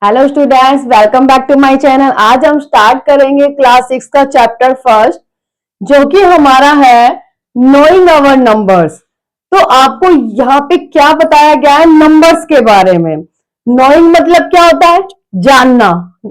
Hello students, welcome back to my channel. आज हम start करेंगे क्लास 6 का चैप्टर फर्स्ट, जो कि हमारा है नोइंग अवर नंबर्स। तो आपको यहाँ पे क्या बताया गया है नंबर्स के बारे में। नोइंग मतलब क्या होता है? जानना।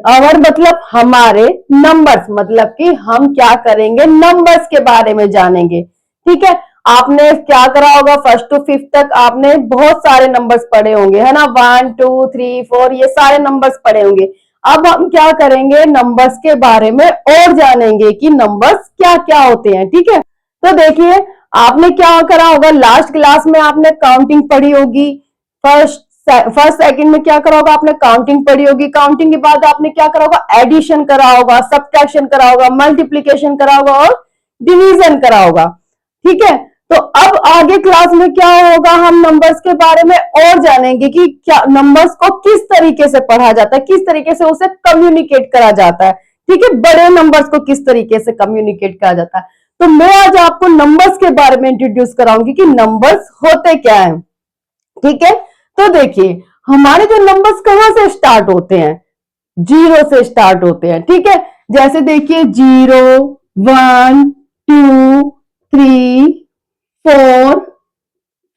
अवर मतलब हमारे, नंबर्स मतलब कि हम क्या करेंगे, नंबर्स के बारे में जानेंगे। ठीक है, आपने क्या करा होगा, फर्स्ट टू फिफ्थ तक आपने बहुत सारे नंबर्स पढ़े होंगे, है ना। 1 2 3 4 ये सारे नंबर्स पढ़े होंगे। अब हम क्या करेंगे, नंबर्स के बारे में और जानेंगे कि नंबर्स क्या क्या होते हैं। ठीक है, तो देखिए आपने क्या करा होगा, लास्ट क्लास में आपने काउंटिंग पढ़ी होगी। फर्स्ट फर्स्ट सेकंड में क्या करा होगा, आपने काउंटिंग पढ़ी होगी। काउंटिंग के बाद आपने क्या करा होगा, एडिशन करा होगा, सब्ट्रैक्शन करा होगा, मल्टीप्लीकेशन करा होगा और डिवीजन करा होगा। ठीक है, तो अब आगे क्लास में क्या होगा, हम नंबर्स के बारे में और जानेंगे कि क्या नंबर्स को किस तरीके से पढ़ा जाता है, किस तरीके से उसे कम्युनिकेट करा जाता है। ठीक है, बड़े नंबर्स को किस तरीके से कम्युनिकेट करा जाता है। तो मैं आज आपको नंबर्स के बारे में इंट्रोड्यूस कराऊंगी कि नंबर्स होते क्या है। ठीक है, तो देखिए हमारे जो नंबर्स कहां से स्टार्ट होते हैं, जीरो से स्टार्ट होते हैं। ठीक है, जैसे देखिए 0 1 2 3 4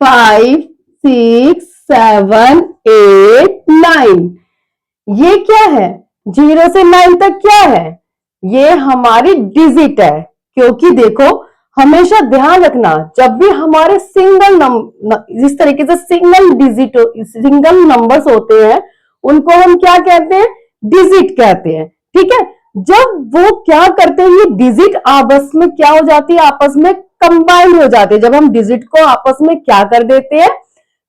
5 6 7 8 9। ये क्या है, 0 से 9 तक क्या है, ये हमारी डिजिट है। क्योंकि देखो हमेशा ध्यान रखना, जब भी हमारे इस तरीके से सिंगल नंबर्स होते हैं, उनको हम क्या कहते हैं, डिजिट कहते हैं। ठीक है, जब वो क्या करते हैं, ये डिजिट आपस में क्या हो जाती है, आपस में कंबाइन हो जाते हैं। जब हम डिजिट को आपस में क्या कर देते हैं,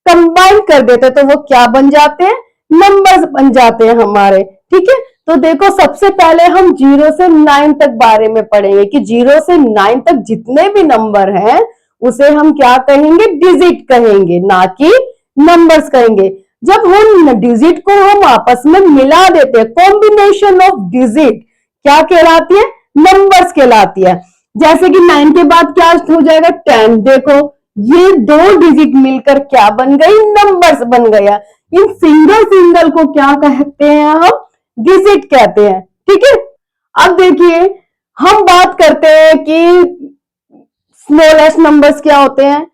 कंबाइन कर देते हैं, तो वो क्या बन जाते हैं, नंबर्स बन जाते हैं हमारे। ठीक है, तो देखो सबसे पहले हम 0 से 9 तक बारे में पढ़ेंगे कि 0 से 9 तक जितने भी नंबर हैं उसे हम क्या कहेंगे, डिजिट कहेंगे, ना कि नंबर्स कहेंगे। जब हम डिजिट को हम आपस में मिला देते हैं, कॉम्बिनेशन ऑफ डिजिट क्या कहलाती है, नंबर्स कहलाती है। जैसे कि 9 के बाद क्या हो जाएगा, 10। देखो ये दो डिजिट मिलकर क्या बन गई, नंबर्स बन गया। इन सिंगल सिंगल को क्या कहते हैं, हम डिजिट कहते हैं। ठीक है, अब देखिए हम बात करते हैं कि स्मॉलेस्ट नंबर्स क्या होते हैं,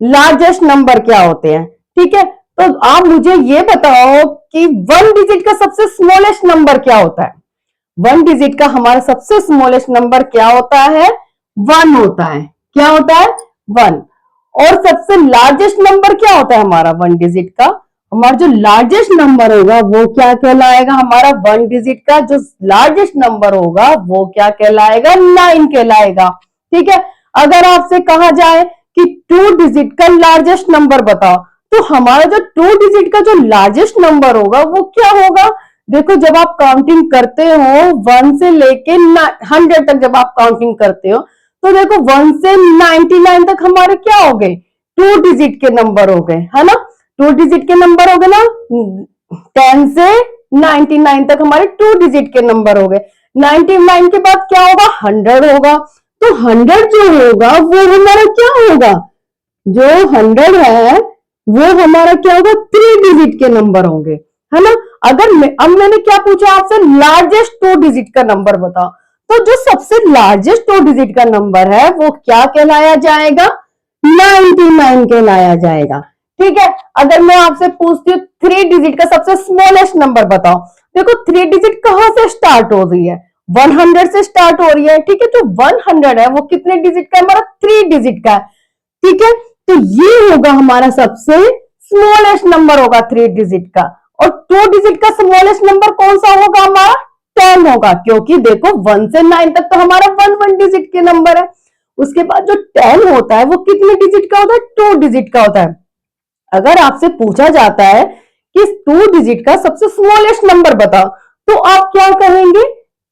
लार्जेस्ट नंबर क्या होते हैं। ठीक है, तो आप मुझे ये बताओ कि 1 डिजिट का सबसे स्मॉलेस्ट नंबर क्या होता है। 1 डिजिट का हमारा सबसे स्मॉलेस्ट नंबर क्या होता है, 1 होता है। क्या होता है, 1। और सबसे लार्जेस्ट नंबर क्या होता है हमारा, 1 डिजिट का, हमारा जो लार्जेस्ट नंबर होगा वो क्या कहलाएगा, हमारा 1 डिजिट का जो लार्जेस्ट नंबर होगा वो क्या कहलाएगा, 9 कहलाएगा। ठीक है, अगर आपसे कहा जाए कि 2 डिजिट का लार्जेस्ट नंबर बताओ, तो हमारा जो 2 डिजिट का जो लार्जेस्ट नंबर होगा वो क्या होगा। देखो जब आप काउंटिंग करते हो 1 से लेके 100 तक, जब आप काउंटिंग करते हो तो देखो 1 से 99 तक हमारे क्या हो गए, 2 डिजिट के नंबर हो गए, है ना। 2 डिजिट के नंबर हो गए ना। 10 से 99 तक हमारे 2 डिजिट के नंबर हो गए। 99 के बाद क्या होगा, 100 होगा। तो 100 जो होगा वो हमारा क्या होगा, जो 100 है वो हमारा क्या होगा, 3 डिजिट के नंबर होंगे, है ना। अब मैंने क्या पूछा आपसे, लार्जेस्ट 2 डिजिट का नंबर बताओ, तो जो सबसे लार्जेस्ट 2 डिजिट का नंबर है वो क्या कहलाया जाएगा, 99 कहलाया जाएगा। ठीक है, अगर मैं आपसे पूछती हूँ 3 डिजिट का सबसे स्मॉलेस्ट नंबर बताओ, देखो 3 डिजिट कहां से स्टार्ट हो रही है, 100 से स्टार्ट हो रही है। ठीक है, जो 100 है वो कितने डिजिट का, हमारा 3 डिजिट का है। ठीक है, तो ये होगा हमारा सबसे स्मॉलेस्ट नंबर होगा 3 डिजिट का। और 2 डिजिट का स्मॉलेस्ट नंबर कौन सा होगा, हमारा 10 होगा। क्योंकि देखो 1 से 9 तक तो हमारा 1 डिजिट के नंबर है। उसके बाद जो 10 होता है वो कितने डिजिट का होता है, 2 डिजिट का होता है। अगर आपसे पूछा जाता है कि 2 डिजिट का सबसे स्मॉलेस्ट नंबर बताओ, तो आप क्या कहेंगे,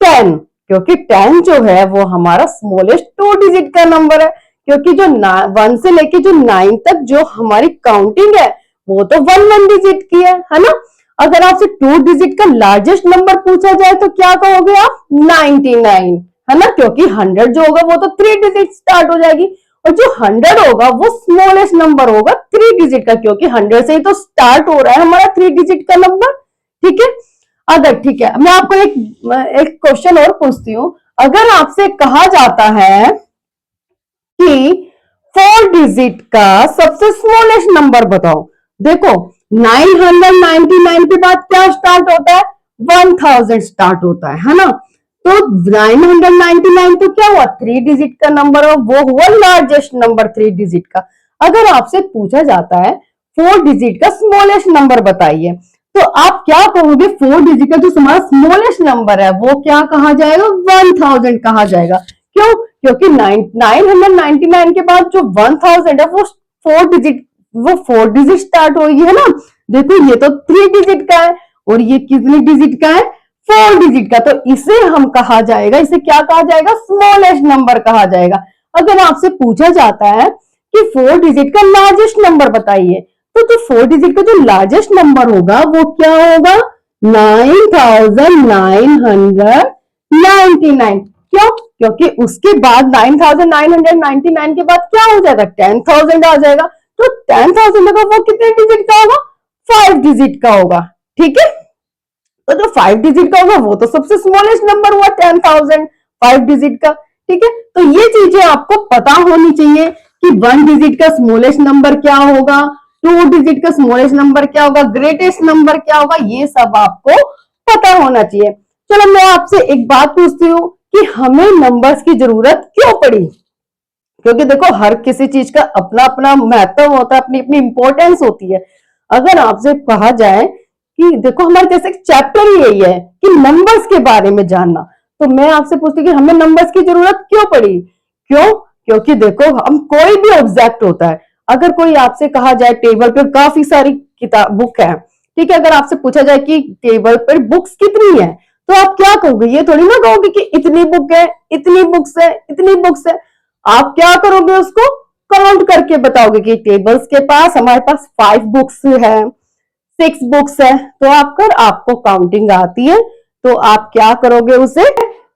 10। क्योंकि 10 जो है वो हमारा स्मॉलेस्ट 2 डिजिट का नंबर है। क्योंकि जो 1 से लेके जो 9 तक जो हमारी काउंटिंग है वो तो 1 डिजिट की है ना। अगर आपसे 2 डिजिट का लार्जेस्ट नंबर पूछा जाए तो क्या कहोगे आप, 99, है ना। क्योंकि 100 जो होगा वो तो 3 डिजिट स्टार्ट हो जाएगी, और जो 100 होगा वो स्मॉलेस्ट नंबर होगा 3 डिजिट का, क्योंकि 100 से ही तो स्टार्ट हो रहा है हमारा 3 डिजिट का नंबर। ठीक है, अगर ठीक है, मैं आपको एक क्वेश्चन और पूछती हूँ। अगर आपसे कहा जाता है कि 4 डिजिट का सबसे स्मॉलेस्ट नंबर बताओ, देखो 999 के बाद क्या स्टार्ट होता है, 1000 स्टार्ट होता है ना। तो 999 तो क्या हुआ, 3 डिजिट का नंबर, और वो हुआ लार्जेस्ट नंबर 3 डिजिट का। अगर आपसे पूछा जाता है 4 डिजिट का स्मॉलेस्ट नंबर बताइए, तो आप क्या कहोगे, 4 डिजिट का जो हमारा स्मॉलेस्ट नंबर है वो क्या कहा जाएगा, 1000 कहा जाएगा। क्यों, क्योंकि 999 के बाद जो 1000 है वो 4 डिजिट स्टार्ट होगी, है ना। देखो ये तो 3 डिजिट का है और ये कितने डिजिट का है, 4 डिजिट का। तो इसे हम कहा जाएगा, इसे क्या कहा जाएगा, स्मॉलेस्ट नंबर कहा जाएगा। अगर आपसे पूछा जाता है कि 4 डिजिट का लार्जेस्ट नंबर बताइए, तो जो 4 डिजिट का जो लार्जेस्ट नंबर होगा वो क्या होगा, 9999। क्यों, क्योंकि उसके बाद 9999 के बाद क्या हो जाएगा, 10,000 आ जाएगा। तो 10,000 का वो कितने डिजिट का होगा, 5 डिजिट का होगा। ठीक है, तो जो 5 डिजिट का होगा वो तो सबसे स्मॉलेस्ट नंबर हुआ 10,000, 5 डिजिट का। ठीक है, तो ये चीजें आपको पता होनी चाहिए कि 1 डिजिट का स्मॉलेस्ट नंबर क्या होगा, 2 डिजिट का स्मॉलेस्ट नंबर क्या होगा, ग्रेटेस्ट नंबर क्या होगा, ये सब आपको पता होना चाहिए। चलो मैं आपसे एक बात पूछती हूँ कि हमें नंबर्स की जरूरत क्यों पड़ी, क्योंकि देखो हर किसी चीज का अपना अपना महत्व होता है, अपनी अपनी इंपॉर्टेंस होती है। अगर आपसे कहा जाए कि देखो हमारे जैसे चैप्टर ही यही है कि नंबर्स के बारे में जानना, तो मैं आपसे पूछती हूँ कि हमें नंबर्स की जरूरत क्यों पड़ी। क्यों, क्योंकि देखो हम कोई भी ऑब्जेक्ट होता है, अगर कोई आपसे कहा जाए टेबल पर काफी सारी किताब बुक है, ठीक है, अगर आपसे पूछा जाए कि टेबल पर बुक्स कितनी है, तो आप क्या कहोगे, ये थोड़ी ना कहोगे कि इतनी बुक है, इतनी बुक्स है, इतनी बुक्स है। आप क्या करोगे, उसको काउंट करके बताओगे कि टेबल्स के पास हमारे पास 5 बुक्स है, 6 बुक्स है। तो आपको काउंटिंग आती है, तो आप क्या करोगे, उसे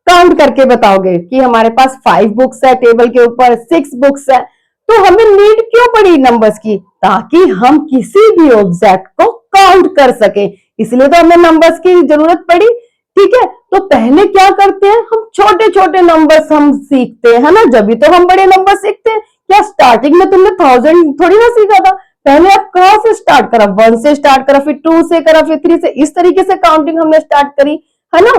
काउंट करके बताओगे कि हमारे पास 5 बुक्स है टेबल के ऊपर, 6 बुक्स है। तो हमें नीड क्यों पड़ी नंबर्स की, ताकि हम किसी भी ऑब्जेक्ट को काउंट कर सके, इसलिए तो हमें नंबर्स की जरूरत पड़ी। ठीक है, तो पहले क्या करते हैं, हम छोटे छोटे नंबर्स हम सीखते हैं, है ना, जब भी तो हम बड़े नंबर सीखते हैं। क्या स्टार्टिंग में तुमने 1000 थोड़ी ना सीखा था, पहले आप कहां से स्टार्ट करा, 1 से स्टार्ट करा, फिर 2 से करा, फिर 3 से, इस तरीके से काउंटिंग हमने स्टार्ट करी, है ना।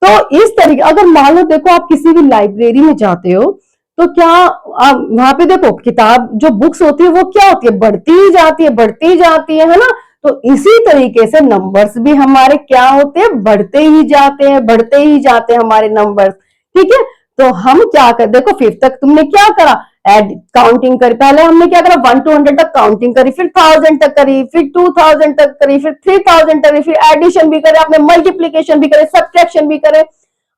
तो इस तरीके, अगर मान लो देखो आप किसी भी लाइब्रेरी में जाते हो, तो क्या वहां पे देखो किताब जो बुक्स होती है वो क्या होती है, बढ़ती ही जाती है, बढ़ती ही जाती है ना। तो इसी तरीके से नंबर्स भी हमारे क्या होते हैं, बढ़ते ही जाते हैं, बढ़ते ही जाते हैं हमारे नंबर्स। ठीक है, तो हम क्या कर, देखो 5 तक तुमने क्या करा, एड काउंटिंग करी, पहले हमने क्या करा 1 to 100 तक काउंटिंग करी, फिर 1000 तक करी, फिर 2000 तक करी, फिर 3000 तक करी, फिर एडिशन भी करे आपने, मल्टीप्लीकेशन भी करे, सब्ट्रैक्शन भी करे।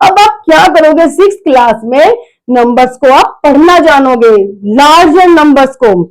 अब आप क्या करोगे, 6th क्लास में नंबर्स को आप पढ़ना जानोगे, लार्जर नंबर्स को,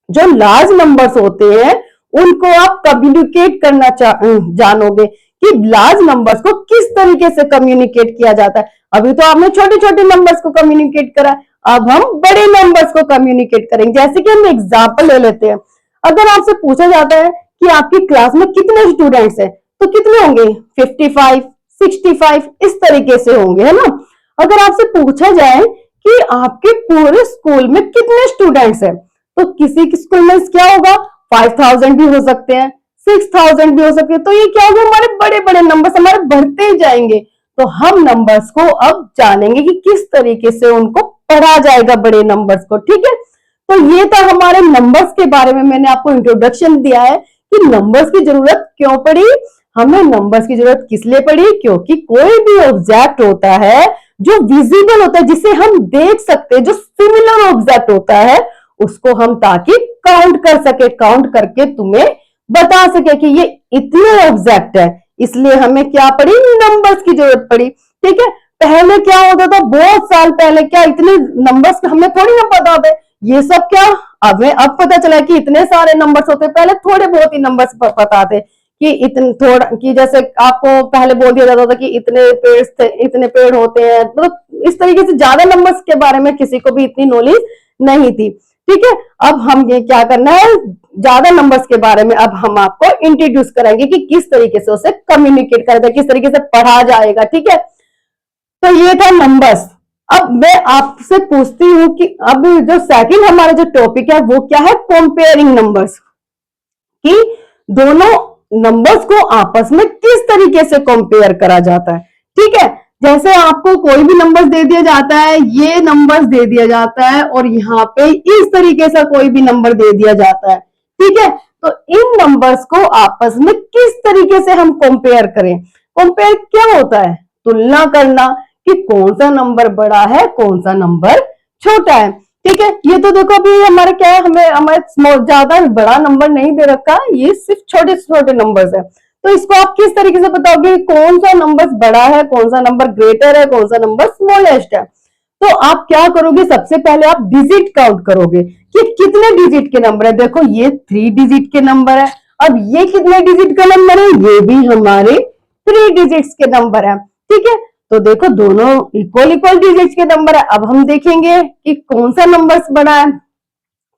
जो लार्ज नंबर्स होते हैं उनको आप कम्युनिकेट करना जानोगे कि लार्ज नंबर्स को किस तरीके से कम्युनिकेट किया जाता है। अभी तो आपने छोटे छोटे नंबर्स को कम्युनिकेट करा, अब हम बड़े नंबर्स को कम्युनिकेट करेंगे। जैसे कि हम एग्जांपल ले लेते हैं, अगर आपसे पूछा जाता है कि आपकी क्लास में कितने स्टूडेंट्स हैं, तो कितने होंगे, 55, 65 इस तरीके से होंगे, है ना। अगर आपसे पूछा जाए कि आपके पूरे स्कूल में कितने स्टूडेंट्स हैं, तो किसी स्कूल में क्या होगा, 5000 भी हो सकते हैं, 6000 भी हो सकते हैं। तो ये क्या होगा, हमारे बड़े बड़े नंबर्स हमारे बढ़ते ही जाएंगे। तो हम नंबर्स को अब जानेंगे कि किस तरीके से उनको पढ़ा जाएगा, बड़े नंबर्स को। ठीक है, तो ये था हमारे नंबर्स के बारे में, मैंने आपको इंट्रोडक्शन दिया है कि नंबर्स की जरूरत क्यों पड़ी, हमें नंबर्स की जरूरत किस लिए पड़ी, क्योंकि कोई भी ऑब्जेक्ट होता है जो विजिबल होता है, जिसे हम देख सकते हैं, जो सिमिलर ऑब्जेक्ट होता है, उसको हम ताकि काउंट कर सके, काउंट करके तुम्हें बता सके कि ये इतने ऑब्जेक्ट है, इसलिए हमें क्या पड़ी, नंबर्स की जरूरत पड़ी। ठीक है, पहले क्या होता था, बहुत साल पहले क्या इतने नंबर्स हमें थोड़ी ना पता थे, ये सब क्या अब पता चला कि इतने सारे नंबर्स होते, पहले थोड़े बहुत ही नंबर्स पता थे कि इतने थोड़ा, कि जैसे आपको पहले बोल दिया जाता था कि इतने पेड़ थे, इतने पेड़ होते हैं, मतलब इस तरीके से ज्यादा नंबर्स के बारे में किसी को भी इतनी नॉलेज नहीं थी। ठीक है, अब हम ये क्या करना है, ज्यादा नंबर्स के बारे में अब हम आपको इंट्रोड्यूस करेंगे कि किस तरीके से उसे कम्युनिकेट करते, किस तरीके से पढ़ा जाएगा। ठीक है, तो ये था नंबर्स। अब मैं आपसे पूछती हूँ कि अब जो सेकंड हमारा जो टॉपिक है वो क्या है, कंपेयरिंग नंबर्स, कि दोनों नंबर्स को आपस में किस तरीके से कंपेयर करा जाता है। ठीक है, जैसे आपको कोई भी नंबर्स दे दिया जाता है, ये नंबर्स दे दिया जाता है और यहाँ पे इस तरीके से कोई भी नंबर दे दिया जाता है। ठीक है, तो इन नंबर्स को आपस में किस तरीके से हम कंपेयर करें। कंपेयर क्या होता है, तुलना करना, कि कौन सा नंबर बड़ा है, कौन सा नंबर छोटा है। ठीक है, ये तो देखो अभी हमारे क्या है, हमें ज्यादा बड़ा नंबर नहीं दे रखा, ये सिर्फ छोटे छोटे नंबर्स है। तो इसको आप किस तरीके से बताओगे कौन सा नंबर बड़ा है, कौन सा नंबर ग्रेटर है, कौन सा नंबर स्मॉलेस्ट है। तो आप क्या करोगे, सबसे पहले आप डिजिट काउंट करोगे कि कितने डिजिट के नंबर है। देखो ये 3 डिजिट के नंबर है, अब ये कितने डिजिट का नंबर है, ये भी हमारे 3 डिजिट्स के नंबर है। ठीक है, तो देखो दोनों इक्वल इक्वल डिजिट्स के नंबर है। अब हम देखेंगे कि कौन सा नंबर बड़ा है,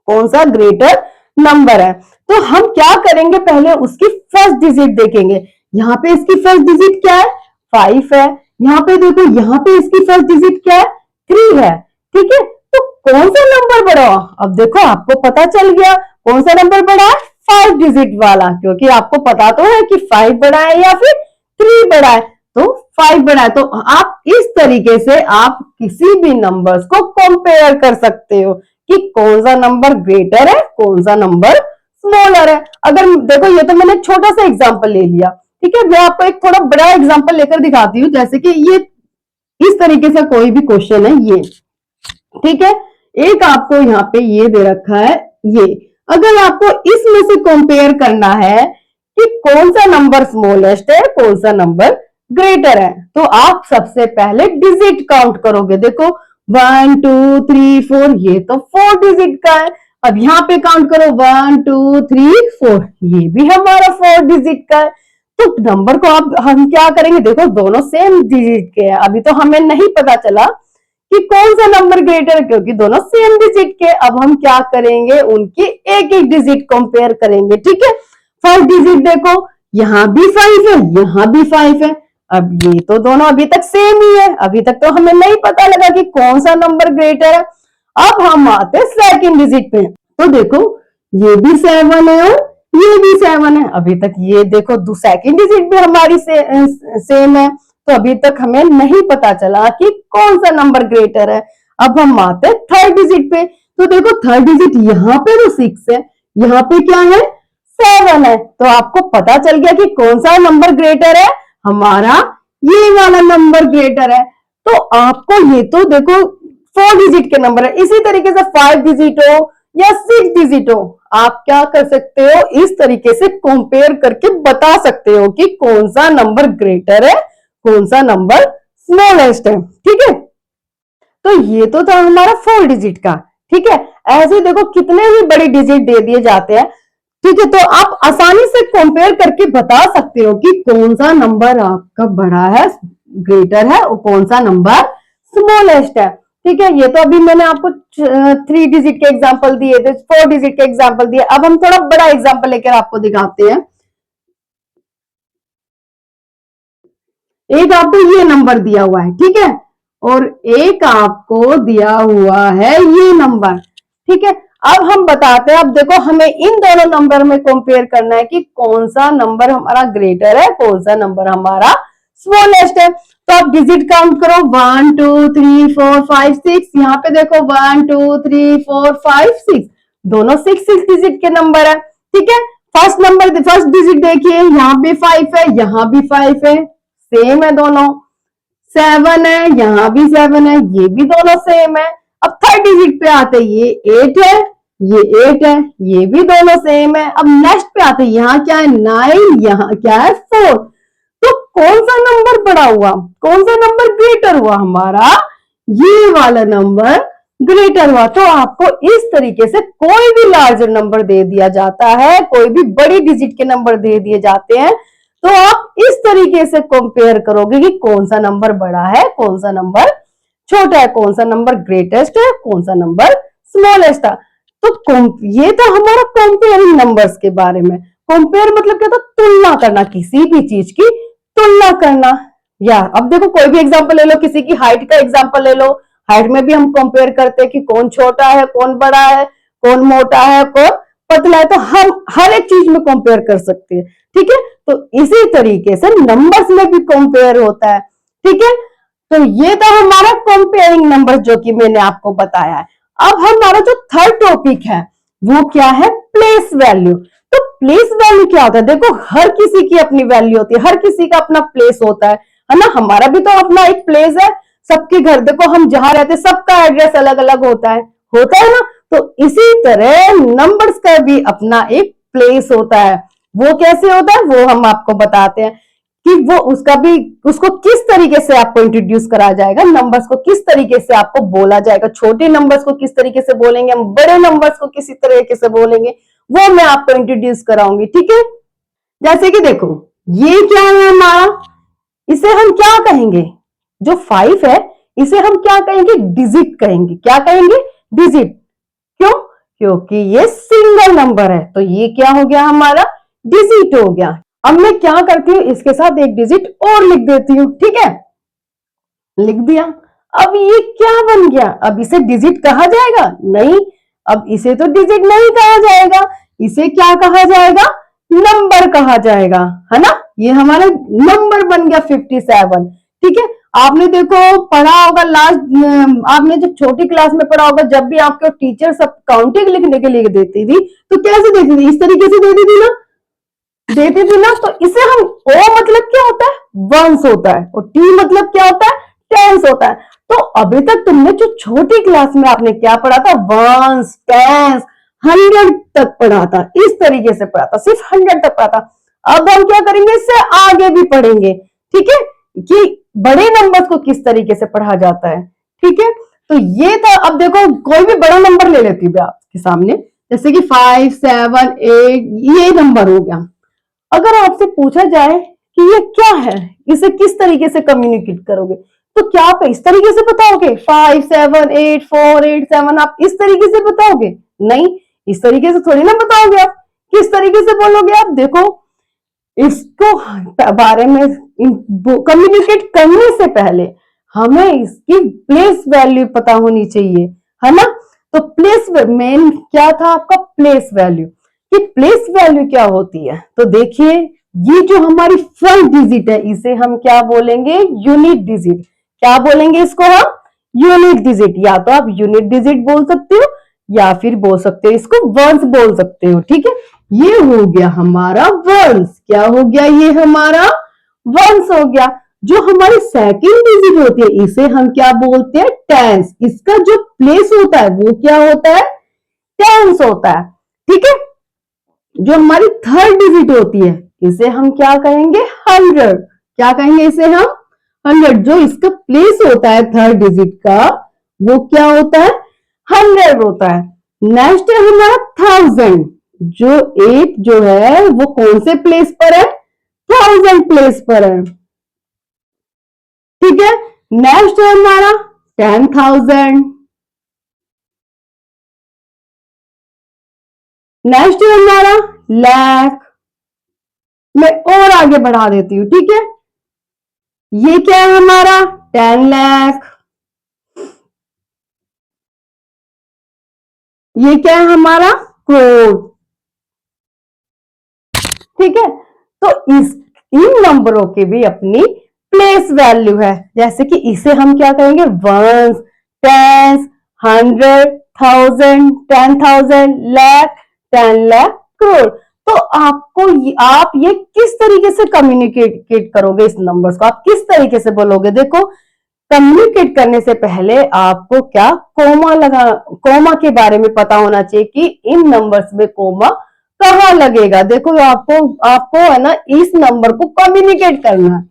कौन सा ग्रेटर नंबर है। तो हम क्या करेंगे, पहले उसकी फर्स्ट डिजिट देखेंगे। यहाँ पे इसकी फर्स्ट डिजिट क्या है, 5 है। यहाँ पे देखो, यहाँ पे इसकी फर्स्ट डिजिट क्या है, 3 है। ठीक है, तो कौन सा नंबर बड़ा हो, अब देखो आपको पता चल गया कौन सा नंबर बड़ा है, 5 डिजिट वाला, क्योंकि आपको पता तो है कि 5 बड़ा है या फिर 3 बड़ा है, तो 5 बड़ा है। तो आप इस तरीके से आप किसी भी नंबर्स को कंपेयर कर सकते हो कि कौन सा नंबर ग्रेटर है, कौन सा नंबर स्मॉलर है। अगर देखो, ये तो मैंने छोटा सा एग्जांपल ले लिया। ठीक है, मैं आपको एक थोड़ा बड़ा एग्जांपल लेकर दिखाती हूँ, जैसे कि ये इस तरीके से कोई भी क्वेश्चन है ये। ठीक है, एक आपको यहाँ पे ये दे रखा है, ये अगर आपको इसमें से कंपेयर करना है कि कौन सा नंबर स्मॉलेस्ट है, कौन सा नंबर ग्रेटर है, तो आप सबसे पहले डिजिट काउंट करोगे। देखो 1 2 3 4, ये तो 4 डिजिट का है। अब यहाँ पे काउंट करो 1 2 3 4, ये भी हमारा 4 डिजिट का है। तो नंबर को आप हम क्या करेंगे, देखो दोनों सेम डिजिट के हैं। अभी तो हमें नहीं पता चला कि कौन सा नंबर ग्रेटर है, क्योंकि दोनों सेम डिजिट के। अब हम क्या करेंगे, उनकी एक एक डिजिट कंपेयर करेंगे। ठीक है, फर्स्ट डिजिट देखो, यहाँ भी 5 है, यहाँ भी 5 है। अब ये तो दोनों अभी तक सेम ही है, अभी तक तो हमें नहीं पता लगा कि कौन सा नंबर ग्रेटर है। अब हम आते सेकंड डिजिट पे, तो देखो ये भी 7 है और ये भी 7 है। अभी तक ये देखो सेकंड डिजिट भी हमारी सेम है, तो अभी तक हमें नहीं पता चला कि कौन सा नंबर ग्रेटर है। अब हम आते हैं थर्ड डिजिट पे, तो देखो थर्ड डिजिट यहाँ पे तो 6 है, यहाँ पे क्या है 7 है। तो आपको पता चल गया कि कौन सा नंबर ग्रेटर है, हमारा ये वाला नंबर ग्रेटर है। तो आपको ये तो देखो 4 डिजिट के नंबर है, इसी तरीके से 5 डिजिट हो या 6 डिजिट हो, आप क्या कर सकते हो, इस तरीके से कंपेयर करके बता सकते हो कि कौन सा नंबर ग्रेटर है, कौन सा नंबर स्मॉलेस्ट है। ठीक है, तो ये तो था हमारा 4 डिजिट का। ठीक है, ऐसे देखो कितने भी बड़े डिजिट दे दिए जाते हैं। ठीक है, तो आप आसानी से कंपेयर करके बता सकते हो कि कौन सा नंबर आपका बड़ा है, ग्रेटर है, और कौन सा नंबर स्मॉलेस्ट है। ठीक है, ये तो अभी मैंने आपको 3 डिजिट के एग्जांपल दिए थे, 4 डिजिट के एग्जांपल दिए। अब हम थोड़ा बड़ा एग्जांपल लेकर आपको दिखाते हैं। एक आपको ये नंबर दिया हुआ है, ठीक है, और एक आपको दिया हुआ है ये नंबर। ठीक है, अब हम बताते हैं, अब देखो हमें इन दोनों नंबर में कंपेयर करना है कि कौन सा नंबर हमारा ग्रेटर है, कौन सा नंबर हमारा स्मॉलेस्ट है। तो आप डिजिट काउंट करो 1 2 3 4 5 6, यहाँ पे देखो 1 2 3 4 5 6, दोनों 6 डिजिट के नंबर है। ठीक है, फर्स्ट डिजिट देखिए, यहाँ भी 5 है, यहाँ भी 5 है, सेम है दोनों। 7 है, यहाँ भी 7 है, ये भी दोनों सेम है। अब थर्ड डिजिट पे आते, ये 8 है, ये 8 है, ये भी दोनों सेम है। अब नेक्स्ट पे आते, यहाँ क्या है 9, यहाँ क्या है 4। तो कौन सा नंबर बड़ा हुआ, कौन सा नंबर ग्रेटर हुआ, हमारा ये वाला नंबर ग्रेटर हुआ। तो आपको इस तरीके से कोई भी लार्जर नंबर दे दिया जाता है, कोई भी बड़ी डिजिट के नंबर दे दिए जाते हैं, तो आप इस तरीके से कंपेयर करोगे कि कौन सा नंबर बड़ा है, कौन सा नंबर छोटा है, कौन सा नंबर ग्रेटेस्ट है, कौन सा नंबर स्मॉलेस्ट था। ये था हमारा कंपेयरिंग नंबर्स के बारे में। कंपेयर मतलब क्या था, तुलना करना, किसी भी चीज की तुलना करना। या अब देखो कोई भी एग्जांपल ले लो, किसी की हाइट का एग्जांपल ले लो। हाइट में भी हम कंपेयर करते हैं कि कौन छोटा है, कौन बड़ा है, कौन मोटा है, कौन पतला है। तो हम हर एक चीज में कंपेयर कर सकते हैं, ठीक है। तो इसी तरीके से नंबर्स में भी कंपेयर होता है, ठीक है। तो ये था हमारा कंपेयरिंग नंबर जो कि मैंने आपको बताया है। अब हमारा जो थर्ड टॉपिक है वो क्या है, प्लेस वैल्यू। तो प्लेस वैल्यू क्या होता है, देखो हर किसी की अपनी वैल्यू होती है, हर किसी का अपना प्लेस होता है ना। हमारा भी तो अपना एक प्लेस है, सबके घर देखो हम जहां रहते हैं सबका एड्रेस अलग अलग होता है ना। तो इसी तरह नंबर्स का भी अपना एक प्लेस होता है। वो कैसे होता है वो हम आपको बताते हैं कि वो उसको किस तरीके से आपको इंट्रोड्यूस करा जाएगा, नंबर्स को किस तरीके से आपको बोला जाएगा, छोटे नंबर्स को किस तरीके से बोलेंगे, हम बड़े नंबर्स को किसी तरीके से बोलेंगे, वो मैं आपको इंट्रोड्यूस कराऊंगी, ठीक है। जैसे कि देखो ये क्या है हमारा, इसे हम क्या कहेंगे, जो 5 है इसे हम क्या कहेंगे, डिजिट कहेंगे। क्या कहेंगे, डिजिट। क्यों, क्योंकि ये सिंगल नंबर है, तो ये क्या हो गया हमारा, डिजिट हो गया। अब मैं क्या करती हूँ, इसके साथ एक डिजिट और लिख देती हूँ, ठीक है, लिख दिया। अब ये क्या बन गया, अब इसे डिजिट कहा जाएगा, नहीं, अब इसे तो डिजिट नहीं कहा जाएगा, इसे क्या कहा जाएगा, नंबर कहा जाएगा, है ना। ये हमारा नंबर बन गया 57, ठीक है। आपने देखो पढ़ा होगा लास्ट, आपने जब छोटी क्लास में पढ़ा होगा, जब भी आपके टीचर सब काउंटिंग लिखने के लिए देती थी तो कैसे देती थी, इस तरीके से देती थी ना, तो इसे हम, ओ मतलब क्या होता है, वंस होता है, और टी मतलब क्या होता है, टेंस होता है। तो अभी तक तुमने जो छोटी क्लास में आपने क्या पढ़ा था, वंस, टेंस, 100 तक पढ़ा था, इस तरीके से पढ़ा था, सिर्फ 100 तक पढ़ा था। अब हम क्या करेंगे, इससे आगे भी पढ़ेंगे, ठीक है, कि बड़े नंबर्स को किस तरीके से पढ़ा जाता है, ठीक है। तो ये था। अब देखो कोई भी बड़ा नंबर ले लेती हूँ आपके सामने, जैसे कि 5, 7, 8, ये नंबर हो गया। अगर आपसे पूछा जाए कि ये क्या है, इसे किस तरीके से कम्युनिकेट करोगे, तो क्या आप इस तरीके से बताओगे, 5, 7, 8, 4, 8, 7, आप इस तरीके से बताओगे, नहीं, इस तरीके से थोड़ी ना बताओगे आप। किस तरीके से बोलोगे आप, देखो इसको बारे में कम्युनिकेट करने से पहले हमें इसकी प्लेस वैल्यू पता होनी चाहिए, है ना। तो प्लेस मेन क्या था आपका, प्लेस वैल्यू, कि प्लेस वैल्यू क्या होती है। तो देखिए ये जो हमारी फर्स्ट डिजिट है इसे हम क्या बोलेंगे, यूनिट डिजिट। क्या बोलेंगे इसको हम, यूनिट डिजिट। या तो आप यूनिट डिजिट बोल सकते हो या फिर बोल सकते हो इसको वंस बोल सकते हो, ठीक है। ये हो गया हमारा वंस, क्या हो गया, ये हमारा वंस हो गया। जो हमारी सेकंड डिजिट होती है इसे हम क्या बोलते हैं, टेंस। इसका जो प्लेस होता है वो क्या होता है, टेंस होता है, ठीक है। जो हमारी थर्ड डिजिट होती है इसे हम क्या कहेंगे, 100। क्या कहेंगे इसे हम, 100। जो इसका प्लेस होता है थर्ड डिजिट का वो क्या होता है, 100 होता है। नेक्स्ट है हमारा 1000। जो 8 जो है वो कौन से प्लेस पर है, 1000 प्लेस पर है, ठीक है। नेक्स्ट है हमारा 10,000। नेक्स्ट है हमारा लाख। मैं और आगे बढ़ा देती हूं, ठीक है। ये क्या है हमारा, 10 लाख। ये क्या है हमारा, करोड़, ठीक है। तो इन नंबरों की भी अपनी प्लेस वैल्यू है। जैसे कि इसे हम क्या कहेंगे, वंस, टेंस, 100, 1000, 10,000, लाख, 10 लाख, करोड़। तो आप ये किस तरीके से कम्युनिकेट करोगे, इस नंबर्स को आप किस तरीके से बोलोगे। देखो कम्युनिकेट करने से पहले आपको क्या, कोमा के बारे में पता होना चाहिए कि इन नंबर्स में कोमा कहाँ लगेगा। देखो आपको आपको है ना इस नंबर को कम्युनिकेट करना है,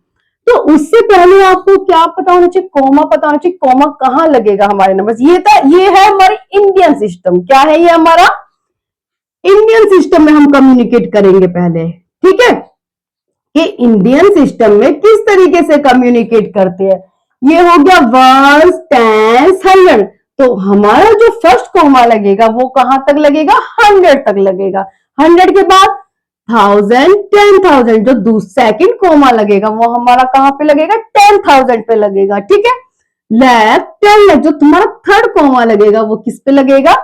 तो उससे पहले आपको क्या पता होना चाहिए, कोमा पता होना चाहिए, कोमा कहाँ लगेगा हमारे नंबर। ये है हमारी इंडियन सिस्टम। क्या है ये हमारा इंडियन सिस्टम में हम कम्युनिकेट करेंगे पहले, ठीक है, कि इंडियन सिस्टम में किस तरीके से कम्युनिकेट करते हैं। ये हो गया वंस, टेंस, 100। तो हमारा जो फर्स्ट कोमा लगेगा वो कहां तक लगेगा, 100 तक लगेगा। 100 के बाद 1000, 10,000, जो सेकंड कोमा लगेगा वो हमारा कहां पे लगेगा, 10,000 पे लगेगा। ठीक है, लाख, 10 लाख, जो तुम्हारा थर्ड कोमा लगेगा वो किस पे लगेगा,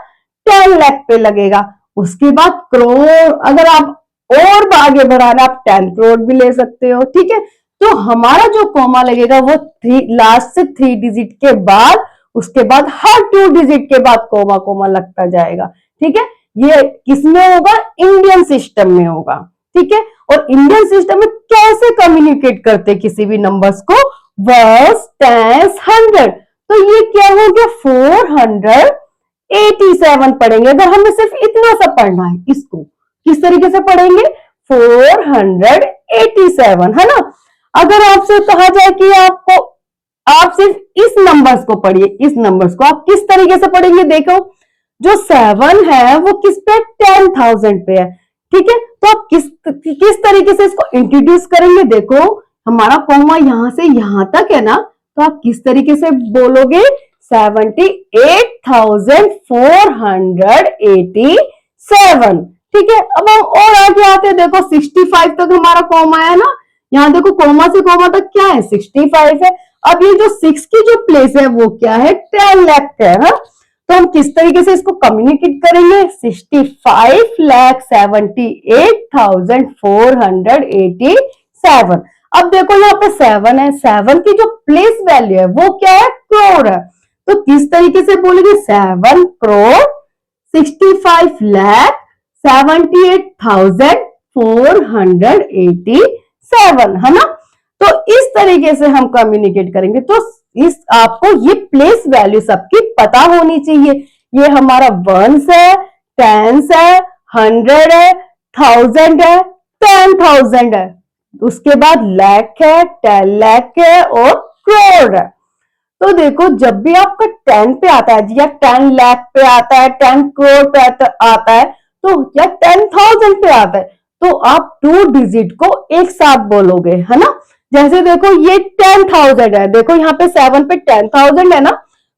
10 लाख पे लगेगा। उसके बाद करोड़, अगर आप और आगे बढ़ाना आप 10 करोड़ भी ले सकते हो। ठीक है, तो हमारा जो कोमा लगेगा वो लास्ट से 3 डिजिट के बाद, उसके बाद हर 2 डिजिट के बाद कोमा कोमा लगता जाएगा। ठीक है, ये किसमें होगा, इंडियन सिस्टम में होगा। ठीक है, और इंडियन सिस्टम में कैसे कम्युनिकेट करते किसी भी नंबर्स को, वर्स, टेंस, 100। तो ये क्या हो गया, 487 पढ़ेंगे। अगर हमें सिर्फ इतना सा पढ़ना है, इसको किस तरीके से पढ़ेंगे, 487, है ना। अगर आपसे कहा जाए कि आप सिर्फ इस नंबर्स को पढ़िए, इस नंबर्स को आप किस तरीके से पढ़ेंगे, देखो जो 7 है वो किस पे, 10,000 पे है। ठीक है, तो आप किस तरीके से इसको इंट्रोड्यूस करेंगे, देखो हमारा कोमा यहां से यहां तक है ना, तो आप किस तरीके से बोलोगे, 78,487। ठीक है, अब हम और आगे आते हैं, देखो 65 तक हमारा कोमा है ना, यहाँ देखो कोमा से कोमा तक क्या है, 65 है। अब ये जो 6 की जो प्लेस है वो क्या है, 10 लाख है। तो हम किस तरीके से इसको कम्युनिकेट करेंगे, 65,78,487। अब देखो यहाँ पे 7 है, 7 की जो प्लेस वैल्यू है वो क्या है, करोड़ है। तो किस तरीके से बोलेंगे, 7 करोड़ 65,78,487, है ना। तो इस तरीके से हम कम्युनिकेट करेंगे। तो इस आपको ये प्लेस वैल्यू सबकी पता होनी चाहिए। ये हमारा वंस है, टेंस है, 100 है, 1000 है, 10,000 है, उसके बाद लाख है, 10 लाख है और करोड़ है। तो देखो जब भी आपका 10 पे आता है या 10 लाख पे आता है, 10 करोड़ पे आता है, तो या 10,000 पे आता है, तो आप 2 डिजिट को एक साथ बोलोगे, है ना। जैसे देखो ये 10,000 है, देखो यहाँ पे 7 पे 10,000 है ना,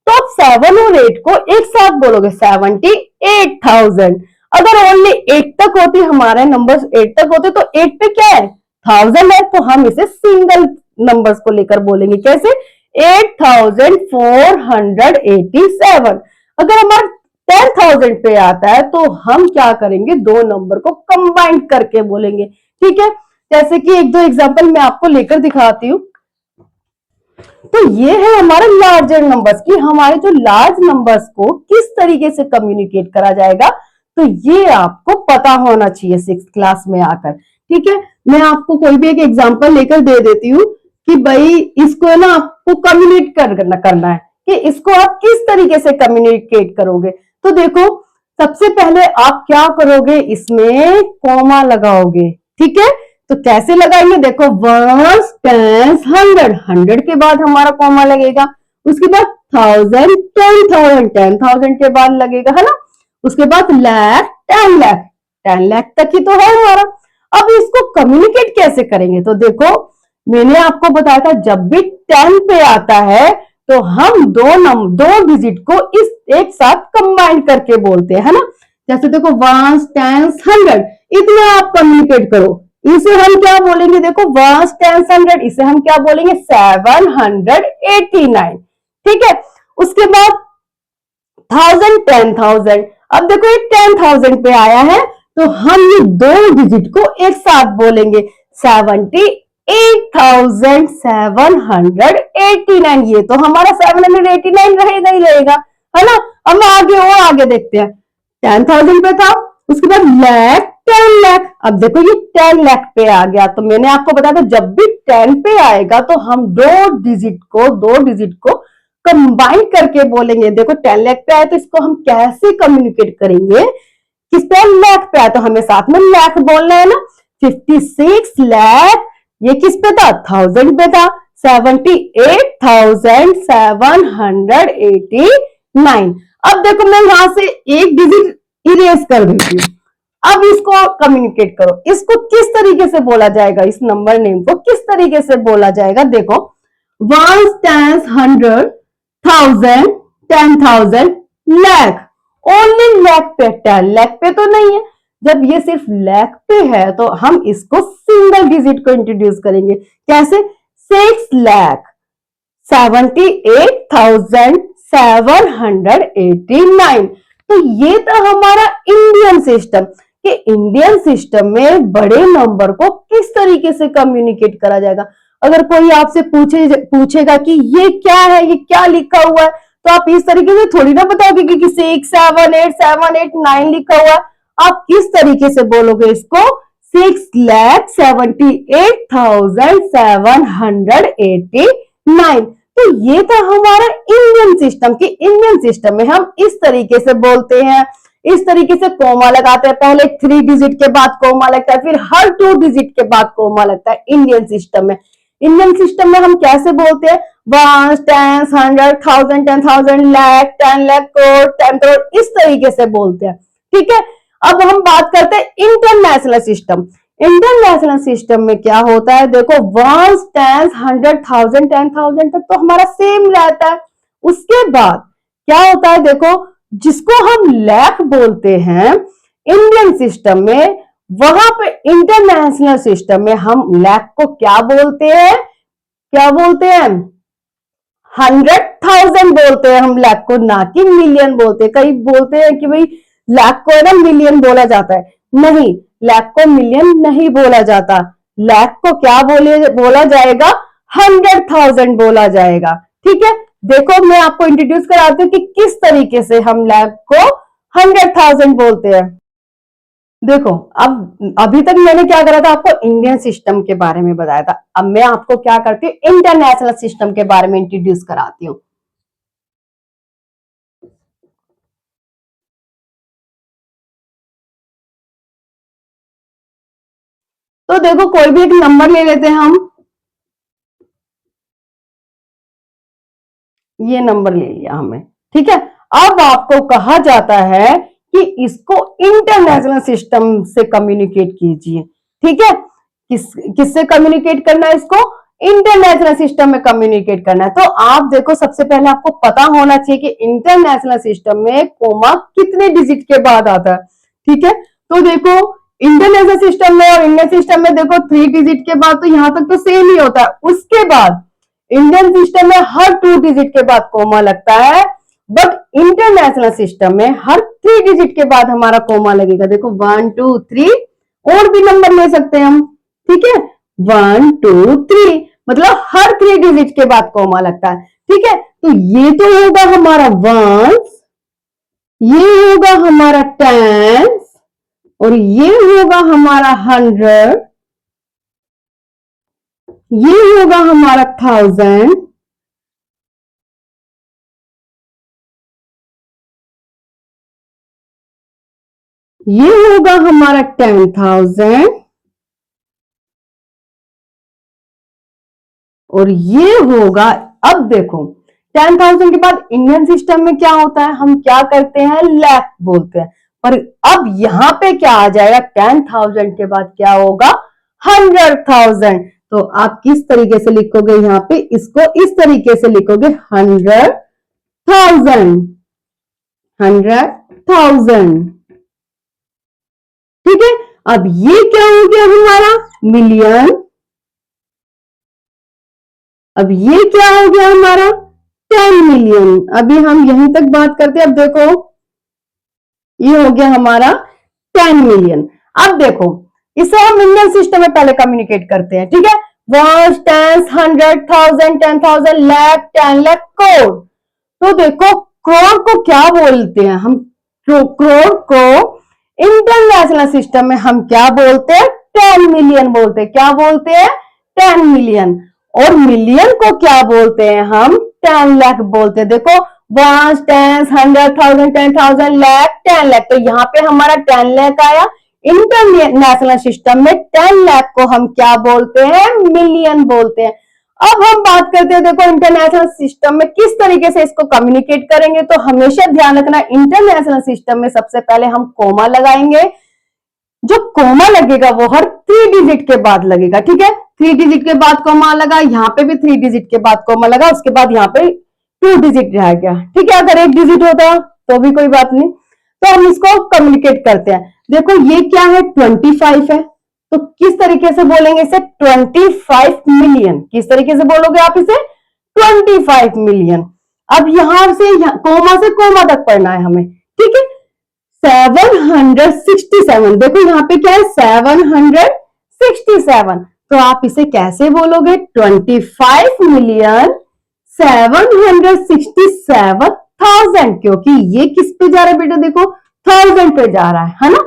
तो आप 7 और 8 को एक साथ बोलोगे, 78,000। अगर ओनली 8 तक होती, हमारे नंबर्स 8 तक होते, तो 8 पे क्या है, 1000 है, तो हम इसे सिंगल नंबर्स को लेकर बोलेंगे, कैसे, 8,487। अगर हमारा 10,000 पे आता है तो हम क्या करेंगे, दो नंबर को कंबाइन करके बोलेंगे। ठीक है, जैसे कि एक दो एग्जांपल मैं आपको लेकर दिखाती हूँ। तो ये है हमारा लार्जर नंबर्स की, हमारे जो लार्ज नंबर्स को किस तरीके से कम्युनिकेट करा जाएगा, तो ये आपको पता होना चाहिए 6th क्लास में आकर। ठीक है, मैं आपको कोई भी एक एग्जांपल लेकर दे देती हूँ कि भाई इसको ना आपको कम्युनिकेट करना है कि इसको आप किस तरीके से कम्युनिकेट करोगे। तो देखो सबसे पहले आप क्या करोगे, इसमें कॉमा लगाओगे। ठीक है, तो कैसे लगाएंगे, देखो वर्स, टेंस, 100, 100 के बाद हमारा कॉमा लगेगा, उसके बाद 1000, 10,000, 10,000 के बाद लगेगा, है ना। उसके बाद लाख, 10 लाख, 10 लाख तक ही तो है हमारा। अब इसको कम्युनिकेट कैसे करेंगे, तो देखो मैंने आपको बताया था जब भी 10 पे आता है तो हम दो डिजिट को इस एक साथ कंबाइन करके बोलते हैं, है ना। जैसे देखो 1, 10, 100, इतना आप कम्युनिकेट करो। इसे हम क्या बोलेंगे, देखो 1, 10, 100, इसे हम क्या बोलेंगे, 789। ठीक है, उसके बाद 1000, 10,000। अब देखो ये 10,000 पे आया है तो हम ये दो डिजिट को एक साथ बोलेंगे, 78,789। ये तो हमारा 789 रहेगा ही रहेगा, है ना। अब आगे और आगे देखते हैं, 10,000 पे था, उसके बाद लाख, 10 लाख। अब देखो ये 10 लाख पे आ गया। तो मैंने आपको बताया था जब भी 10 पे आएगा तो हम दो डिजिट को कंबाइन करके बोलेंगे। देखो 10 लाख पे आए तो इसको हम कैसे कम्युनिकेट करेंगे, किस पे, लाख पे आए तो हमें साथ में लाख बोलना है ना। 56 लाख, ये किस पे था, 1000 पे था, 78,789। अब देखो मैं यहां से एक डिजिट इरेज कर देती हूँ। अब इसको कम्युनिकेट करो, इसको किस तरीके से बोला जाएगा, इस नंबर नेम को किस तरीके से बोला जाएगा। देखो 1, 10, 100, 1000, 10,000 लाख, ओनली लाख पे, 10 लाख पे तो नहीं है। जब ये सिर्फ लाख पे है तो हम इसको सिंगल डिजिट को इंट्रोड्यूस करेंगे। कैसे? 6,78,789। तो ये था हमारा इंडियन सिस्टम कि इंडियन सिस्टम में बड़े नंबर को किस तरीके से कम्युनिकेट करा जाएगा। अगर कोई आपसे पूछेगा कि ये क्या है, ये क्या लिखा हुआ है, तो आप इस तरीके से थोड़ी ना बताओगे कि 6,78,789 लिखा हुआ है। आप किस तरीके से बोलोगे इसको? 6,78,789। तो ये था हमारा इंडियन सिस्टम कि इंडियन सिस्टम में हम इस तरीके से बोलते हैं, इस तरीके से कोमा लगाते हैं। पहले 3 डिजिट के बाद कोमा लगता है, फिर हर 2 डिजिट के बाद कोमा लगता है इंडियन सिस्टम में। इंडियन सिस्टम में हम कैसे बोलते हैं? 1, 10, 100, 1000, 10,000, लाख, 10 लाख, करोड़, 10 करोड़, इस तरीके से बोलते हैं। ठीक है, अब हम बात करते हैं इंटरनेशनल सिस्टम। इंटरनेशनल सिस्टम में क्या होता है? देखो 1, 10, 100, 1000, 10,000 तक तो हमारा सेम रहता है। उसके बाद क्या होता है? देखो जिसको हम लाख बोलते हैं इंडियन सिस्टम में, वहां पे इंटरनेशनल सिस्टम में हम लाख को क्या बोलते हैं? क्या बोलते हैं? 100,000 बोलते हैं हम लाख को, ना कि मिलियन बोलते हैं। कई बोलते हैं कि भाई लाख को है ना मिलियन बोला जाता है। नहीं, लाख को मिलियन नहीं बोला जाता। लाख को क्या बोला जाएगा? 100,000 बोला जाएगा। ठीक है, देखो मैं आपको इंट्रोड्यूस कराती हूँ कि किस तरीके से हम लाख को 100,000 बोलते हैं। देखो अब अभी तक मैंने क्या करा था? आपको इंडियन सिस्टम के बारे में बताया था। अब मैं आपको क्या करती हूँ? इंटरनेशनल सिस्टम के बारे में इंट्रोड्यूस कराती हूँ। तो देखो कोई भी एक नंबर ले लेते हैं हम, ये नंबर ले लिया हमने। ठीक है, अब आपको कहा जाता है कि इसको इंटरनेशनल सिस्टम से कम्युनिकेट कीजिए। ठीक है, किससे कम्युनिकेट करना है? इसको इंटरनेशनल सिस्टम में कम्युनिकेट करना है। तो आप देखो सबसे पहले आपको पता होना चाहिए कि इंटरनेशनल सिस्टम में कोमा कितने डिजिट के बाद आता है। ठीक है, तो देखो इंटरनेशनल सिस्टम में और इंडियन सिस्टम में देखो 3 डिजिट के बाद तो यहां तक तो सेम ही होता है। उसके बाद इंडियन सिस्टम में हर 2 डिजिट के बाद कोमा लगता है, बट इंटरनेशनल सिस्टम में हर 3 डिजिट के बाद हमारा कोमा लगेगा। देखो 1, 2, 3 और भी नंबर ले सकते हैं हम। ठीक है, 1, 2, 3 मतलब हर 3 डिजिट के बाद कोमा लगता है। ठीक है, तो ये तो होगा हमारा वंस, ये होगा हमारा टेंस और ये होगा हमारा 100, ये होगा हमारा 1000, ये होगा हमारा 10,000 और ये होगा। अब देखो 10,000 के बाद इंडियन सिस्टम में क्या होता है? हम क्या करते हैं? लाख बोलते हैं। पर अब यहां पे क्या आ जाएगा? 10,000 के बाद क्या होगा? 100,000। तो आप किस तरीके से लिखोगे? यहां पे इसको इस तरीके से लिखोगे 100,000, 100,000। ठीक है, अब ये क्या हो गया हमारा? मिलियन। अब ये क्या हो गया हमारा? 10 मिलियन। अभी हम यहीं तक बात करते हैं। अब देखो ये हो गया हमारा 10 मिलियन। अब देखो इसे हम इंडियन सिस्टम में पहले कम्युनिकेट करते हैं। ठीक है, 1, 10, 100, 1000, 10,000, लाख, 10 लाख, करोड़। तो देखो करोड़ को क्या बोलते हैं हम? करोड़ को इंटरनेशनल सिस्टम में हम क्या बोलते हैं? 10 मिलियन बोलते हैं। क्या बोलते हैं? 10 मिलियन। और मिलियन को क्या बोलते हैं हम? 10 लाख बोलते हैं। देखो 1, 10, 100, 1000, 10,000, लाख, 10 लाख। तो यहाँ पे हमारा 10 लाख आया। इंटरनेशनल सिस्टम में 10 लाख को हम क्या बोलते हैं? मिलियन बोलते हैं। अब हम बात करते हैं, देखो इंटरनेशनल सिस्टम में किस तरीके से इसको कम्युनिकेट करेंगे। तो हमेशा ध्यान रखना इंटरनेशनल सिस्टम में सबसे पहले हम कोमा लगाएंगे। जो कोमा लगेगा वो हर 3 डिजिट के बाद लगेगा। ठीक है, 3 डिजिट के बाद कोमा लगा, यहाँ पे भी 3 डिजिट के बाद कोमा लगा, उसके बाद यहाँ पे 2 डिजिट रह गया, ठीक है। अगर 1 डिजिट होता तो भी कोई बात नहीं। तो हम इसको कम्युनिकेट करते हैं। देखो ये क्या है, 25 है, तो किस तरीके से बोलेंगे इसे, 25 मिलियन। किस तरीके से बोलोगे आप इसे, 25 मिलियन। अब यहां से कोमा से कोमा तक पढ़ना है हमें, ठीक है। 767, देखो यहाँ पे क्या है, 767। तो आप इसे कैसे बोलोगे, 25,767,000, क्योंकि ये किस पे जा रहा है बेटा, देखो 1000 पे जा रहा है ना।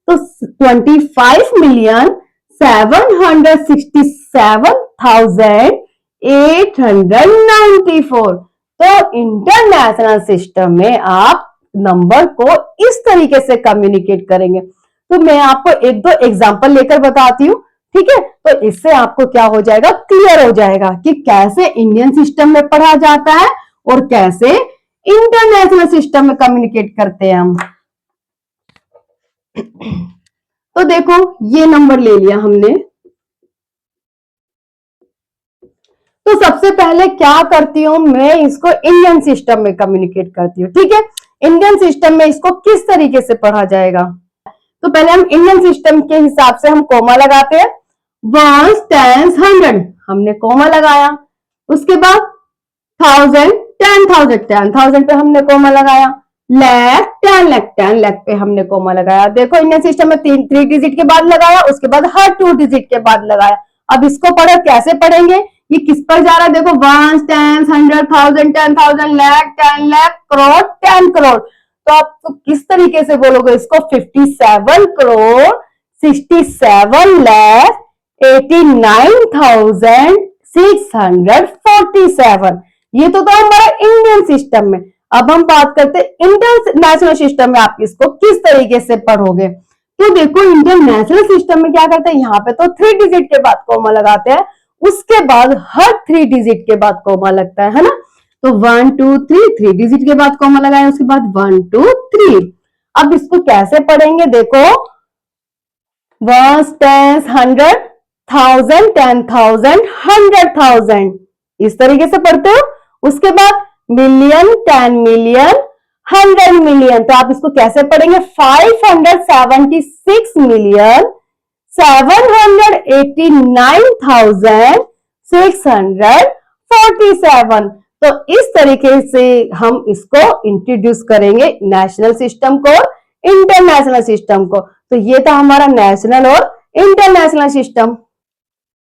तो 25,767,894। तो इंटरनेशनल सिस्टम में आप नंबर को इस तरीके से कम्युनिकेट करेंगे। तो मैं आपको एक दो एग्जांपल लेकर बताती हूँ, ठीक है। तो इससे आपको क्या हो जाएगा, क्लियर हो जाएगा कि कैसे इंडियन सिस्टम में पढ़ा जाता है और कैसे इंटरनेशनल सिस्टम में कम्युनिकेट करते हैं हम। तो देखो ये नंबर ले लिया हमने। तो सबसे पहले क्या करती हूं मैं, इसको इंडियन सिस्टम में कम्युनिकेट करती हूँ, ठीक है। इंडियन सिस्टम में इसको किस तरीके से पढ़ा जाएगा, तो पहले हम इंडियन सिस्टम के हिसाब से हम कोमा लगाते हैं। 1 10 100 हमने कोमा लगाया, उसके बाद 1000 10,000 पे हमने कोमा लगाया, लाख 10 लाख 10 लाख पे हमने कोमा लगाया। देखो इंडियन सिस्टम में 3 डिजिट के बाद लगाया, उसके बाद हर 2 डिजिट के बाद लगाया। अब इसको पढ़ो, कैसे पढ़ेंगे, ये किस पर जा रहा है, देखो 1 10 100 1000 10,000 लाख 10 लाख करोड़ 10 करोड़। तो आप तो किस तरीके से बोलोगे इसको, 57 करोड़ 67 लाख 89,647। ये तो हमारा इंडियन सिस्टम में। अब हम बात करते हैं इंटरनेशनल सिस्टम में आप इसको किस तरीके से पढ़ोगे। तो देखो इंटरनेशनल सिस्टम में क्या करते हैं, यहाँ पे तो 3 डिजिट के बाद कोमा लगाते हैं, उसके बाद हर 3 डिजिट के बाद कोमा लगता है ना। तो 1 2 3 डिजिट के बाद कोमा लगाया, उसके बाद 1 2 3। अब इसको कैसे पढ़ेंगे, देखो 1 10 100 1000 10,000 100,000 इस तरीके से पढ़ते हो। उसके बाद मिलियन 10 मिलियन 100 मिलियन, तो आप इसको कैसे पढ़ेंगे, 576 मिलियन 789,647। तो इस तरीके से हम इसको इंट्रोड्यूस करेंगे नेशनल सिस्टम को, इंटरनेशनल सिस्टम को। तो ये था हमारा नेशनल और इंटरनेशनल सिस्टम।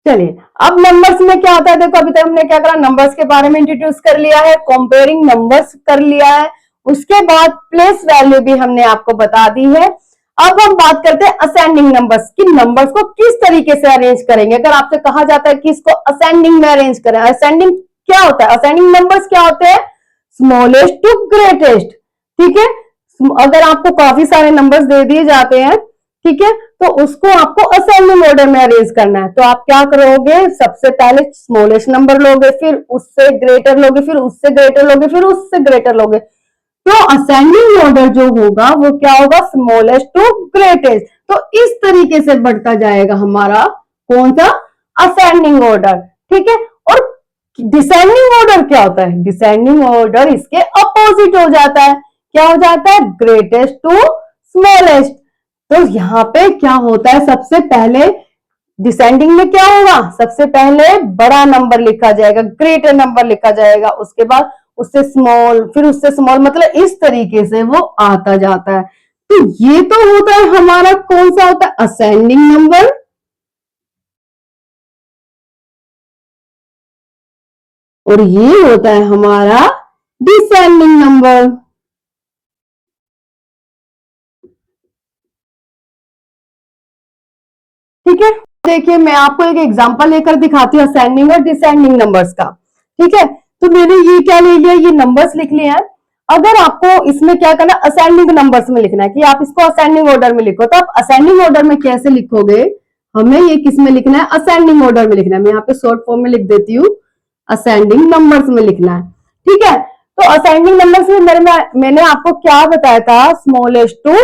चलिए अब नंबर्स में क्या होता है, देखो अभी तक हमने क्या करा, नंबर्स के बारे में इंट्रोड्यूस कर लिया है, कंपेयरिंग नंबर्स कर लिया है, उसके बाद प्लेस वैल्यू भी हमने आपको बता दी है। अब हम बात करते हैं असेंडिंग नंबर्स की, नंबर्स को किस तरीके से अरेंज करेंगे। अगर आपसे कहा जाता है कि इसको असेंडिंग में अरेंज करें, असेंडिंग क्या होता है, असेंडिंग नंबर्स क्या होते हैं, स्मॉलेस्ट टू ग्रेटेस्ट, ठीक है। अगर आपको काफी सारे नंबर्स दे दिए जाते हैं, ठीक है, तो उसको आपको असेंडिंग ऑर्डर में अरेंज करना है। तो आप क्या करोगे, सबसे पहले स्मॉलेस्ट नंबर लोगे, फिर उससे ग्रेटर लोगे, फिर उससे ग्रेटर लोगे, फिर उससे ग्रेटर लोगे। तो असेंडिंग ऑर्डर जो होगा वो क्या होगा, स्मॉलेस्ट टू ग्रेटेस्ट। तो इस तरीके से बढ़ता जाएगा हमारा कौन सा, असेंडिंग ऑर्डर, ठीक है। और डिसेंडिंग ऑर्डर क्या होता है, डिसेंडिंग ऑर्डर इसके अपोजिट हो जाता है, क्या हो जाता है, ग्रेटेस्ट टू स्मॉलेस्ट। तो यहाँ पे क्या होता है, सबसे पहले डिसेंडिंग में क्या होगा, सबसे पहले बड़ा नंबर लिखा जाएगा, ग्रेटर नंबर लिखा जाएगा, उसके बाद उससे स्मॉल, फिर उससे स्मॉल, मतलब इस तरीके से वो आता जाता है। तो ये तो होता है हमारा कौन सा होता है, असेंडिंग नंबर, और ये होता है हमारा डिसेंडिंग नंबर। ठीक है, देखिए मैं आपको एक एग्जांपल लेकर दिखाती हूँ असेंडिंग और डिसेंडिंग नंबर्स का, ठीक है। तो मैंने ये क्या ले लिया, ये नंबर्स लिख लिए हैं। अगर आपको इसमें क्या करना, असेंडिंग नंबर्स में लिखना है कि आप इसको असेंडिंग ऑर्डर में लिखो, तो आप असेंडिंग ऑर्डर में कैसे लिखोगे, हमें ये किस में लिखना है, असेंडिंग ऑर्डर में लिखना है। मैं यहाँ पे शॉर्ट फॉर्म में लिख देती हूँ, असेंडिंग नंबर्स में लिखना है, ठीक है। तो असेंडिंग नंबर्स में मैंने आपको क्या बताया था, स्मॉलेस्ट टू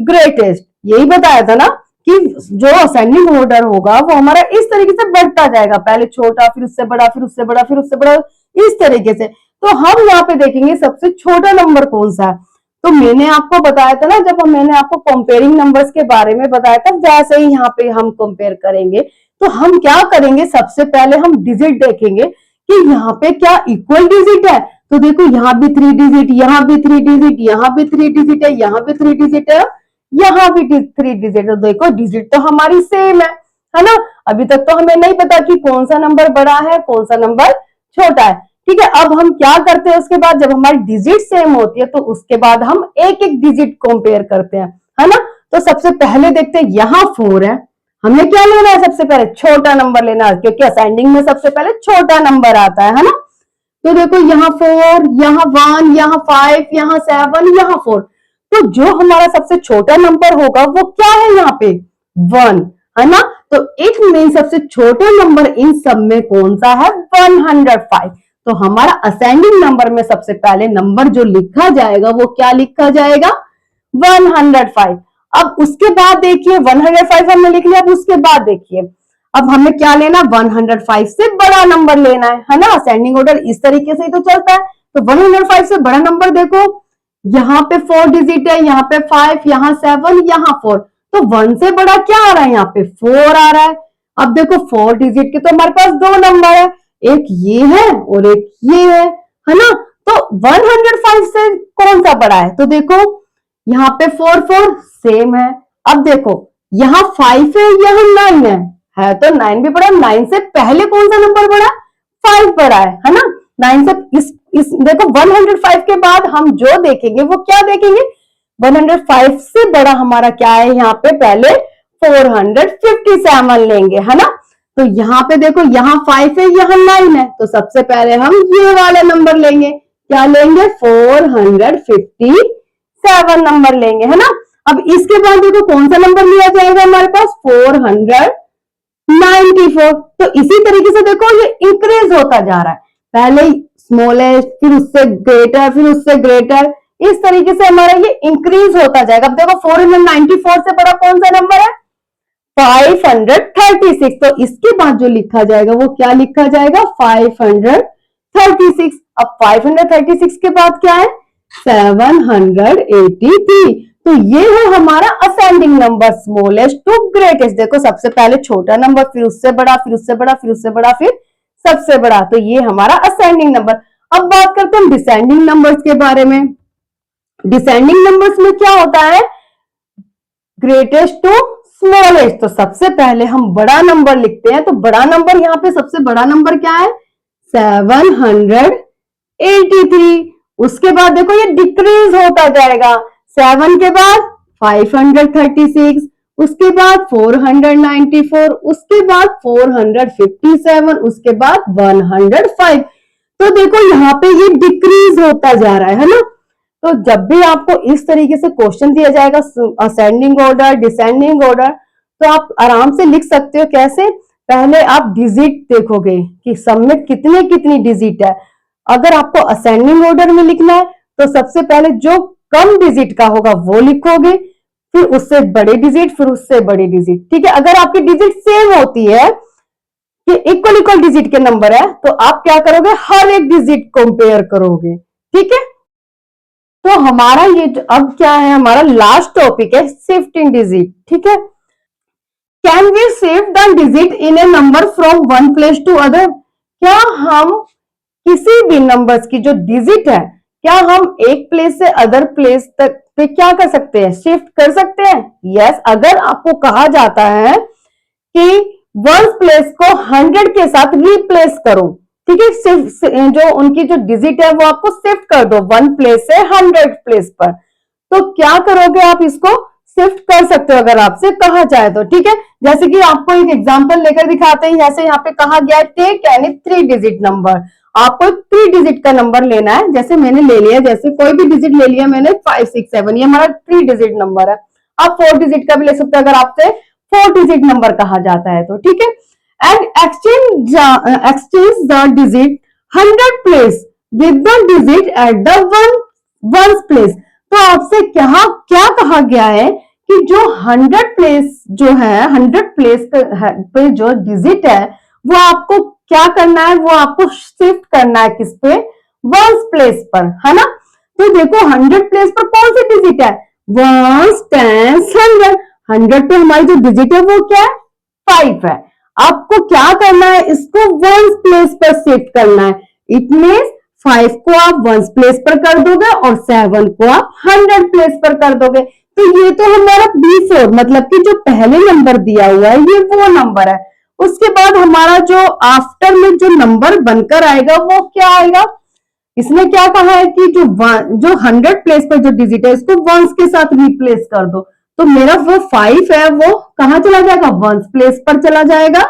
ग्रेटेस्ट, यही बताया था ना कि जो असेंडिंग ऑर्डर होगा वो हमारा इस तरीके से बढ़ता जाएगा, पहले छोटा, फिर उससे बड़ा, फिर उससे बड़ा, फिर उससे बड़ा, इस तरीके से। तो हम यहाँ पे देखेंगे सबसे छोटा नंबर कौन सा है। तो मैंने आपको बताया था ना, जब मैंने आपको कंपेयरिंग नंबर्स के बारे में बताया था, वैसे ही यहाँ पे हम कंपेयर करेंगे। तो हम क्या करेंगे, सबसे पहले हम डिजिट देखेंगे कि यहाँ पे क्या इक्वल डिजिट है। तो देखो यहाँ भी 3 डिजिट, यहाँ भी 3 डिजिट, यहाँ भी 3 डिजिट है, यहाँ भी 3 डिजिट है, यहाँ भी 3 डिजिट है। देखो डिजिट तो हमारी सेम है ना। अभी तक तो हमें नहीं पता कि कौन सा नंबर बड़ा है कौन सा नंबर छोटा है। ठीक है, अब हम क्या करते हैं उसके बाद, जब हमारी डिजिट सेम होती है तो उसके बाद हम एक एक डिजिट कंपेयर करते हैं, है ना। तो सबसे पहले देखते हैं, यहाँ 4 है, हमें क्या लेना है, सबसे पहले छोटा नंबर लेना है, क्योंकि असेंडिंग में सबसे पहले छोटा नंबर आता है ना। तो देखो यहाँ 4, यहाँ 1, यहाँ 5, यहाँ 7, यहाँ 4। तो जो हमारा सबसे छोटा नंबर होगा वो क्या है, यहाँ पे 1 है ना। तो इट मीन सबसे छोटा नंबर इन सब में कौन सा है, 105। तो हमारा असेंडिंग नंबर में सबसे पहले नंबर जो लिखा जाएगा वो क्या लिखा जाएगा, 105। अब उसके बाद देखिए 105 हमने लिख लिया। अब उसके बाद देखिए अब हमें क्या लेना, 105 से बड़ा नंबर लेना है ना। असेंडिंग ऑर्डर इस तरीके से ही तो चलता है। तो 105 से बड़ा नंबर देखो, यहाँ पे 4 डिजिट है, यहाँ पे 5, यहाँ 7, यहाँ 4। तो 1 से बड़ा क्या आ रहा है, यहाँ पे 4 आ रहा है। अब देखो 4 डिजिट के तो हमारे पास 2 नंबर है, एक ये है और एक ये है ना। तो 105 से कौन सा बड़ा है, तो देखो यहाँ पे 4 4 सेम है। अब देखो यहाँ 5 है, यहाँ 9 है तो 9 भी बड़ा। 9 से पहले कौन सा नंबर बड़ा, 5 बड़ा है ना। 9 से इस देखो 105 के बाद हम जो देखेंगे वो क्या देखेंगे, 105 से बड़ा हमारा क्या है, यहाँ पे पहले 457 लेंगे, है ना। तो यहाँ पे देखो यहाँ 5 है, यहाँ 9 है, तो सबसे पहले हम ये वाला नंबर लेंगे, क्या लेंगे, 457 नंबर लेंगे, है ना। अब इसके बाद देखो कौन सा नंबर लिया जाएगा हमारे पास, 494। तो इसी तरीके से देखो ये इंक्रीज होता जा रहा है, पहले स्मॉलेस्ट, फिर उससे ग्रेटर, फिर उससे ग्रेटर, इस तरीके से हमारा ये इंक्रीज होता जाएगा। अब देखो 494 से बड़ा कौन सा नंबर है, 536। तो इसके बाद जो लिखा जाएगा वो क्या लिखा जाएगा, 536। अब 536 के बाद क्या है, 783। तो ये है हमारा ascending number, smallest to greatest. देखो सबसे पहले छोटा नंबर, फिर उससे बड़ा, फिर उससे बड़ा, फिर उससे बड़ा, फिर सबसे बड़ा। तो ये हमारा असेंडिंग नंबर। अब बात करते हैं डिसेंडिंग नंबर्स के बारे में। डिसेंडिंग नंबर्स में क्या होता है, ग्रेटेस्ट टू स्मॉलेस्ट। तो सबसे पहले हम बड़ा नंबर लिखते हैं, तो बड़ा नंबर यहाँ पे सबसे बड़ा नंबर क्या है, 783। उसके बाद देखो ये डिक्रीज होता जाएगा, 7 के बाद 536, उसके बाद 494, उसके बाद 457, उसके बाद 105। तो देखो यहाँ पे ये डिक्रीज होता जा रहा है ना। तो जब भी आपको इस तरीके से क्वेश्चन दिया जाएगा, असेंडिंग ऑर्डर, डिसेंडिंग ऑर्डर, तो आप आराम से लिख सकते हो। कैसे, पहले आप डिजिट देखोगे कि सब में कितने कितनी डिजिट है। अगर आपको असेंडिंग ऑर्डर में लिखना है तो सबसे पहले जो कम डिजिट का होगा वो लिखोगे, फिर उससे बड़े डिजिट, फिर उससे बड़ी डिजिट। ठीक है, अगर आपकी डिजिट सेम होती है कि इक्वल इक्वल डिजिट के नंबर है तो आप क्या करोगे, हर एक डिजिट कंपेयर करोगे। ठीक है, तो हमारा ये अब क्या है, हमारा लास्ट टॉपिक है शिफ्टिंग डिजिट। ठीक है, can we shift the digit in a number from one place to other. क्या हम किसी भी नंबर्स की जो डिजिट है, क्या हम एक प्लेस से अदर प्लेस तक पे क्या कर सकते हैं, शिफ्ट कर सकते हैं। यस, अगर आपको कहा जाता है कि वन प्लेस को 100 के साथ रिप्लेस करो, ठीक है, सिर्फ जो उनकी जो डिजिट है वो आपको शिफ्ट कर दो 1 प्लेस से 100 प्लेस पर, तो क्या करोगे आप, इसको शिफ्ट कर सकते हो अगर आपसे कहा जाए तो। ठीक है, जैसे कि आपको एक एग्जांपल लेकर दिखाते हैं। जैसे यहाँ पे कहा गया है टेक एनी 3 डिजिट नंबर, आपको 3 डिजिट का नंबर लेना है। जैसे मैंने ले लिया, जैसे कोई भी डिजिट ले लिया मैंने 5 6 7, ये हमारा 3 डिजिट नंबर है। आप 4 डिजिट का भी ले सकते हो अगर आपसे 4 डिजिट नंबर कहा जाता है तो। ठीक है, and exchange the digit 100 place with the digit at the ones place। तो आपसे क्या कहा गया है कि जो 100 प्लेस जो है, 100 प्लेस पे जो डिजिट है वो आपको क्या करना है, वो आपको शिफ्ट करना है किस पे, वंस प्लेस पर, है ना। तो देखो 100 प्लेस पर कौन सी डिजिट है, वंस, टेंस, 100। 100 पे हमारी जो डिजिट है वो क्या है, 5 है। आपको क्या करना है, इसको वंस प्लेस पर शिफ्ट करना है। इट मीन्स 5 को आप वंस प्लेस पर कर दोगे और 7 को आप 100 प्लेस पर कर दोगे। तो ये तो हमारा B4 मतलब कि जो पहले नंबर दिया हुआ है ये वो नंबर है। उसके बाद हमारा जो आफ्टर में जो नंबर बनकर आएगा वो क्या आएगा, इसने क्या कहा है कि जो 100 प्लेस पर जो डिजिट है इसको वंस के साथ रिप्लेस कर दो। तो मेरा वो 5 है वो कहां चला जाएगा, वंस प्लेस पर चला जाएगा,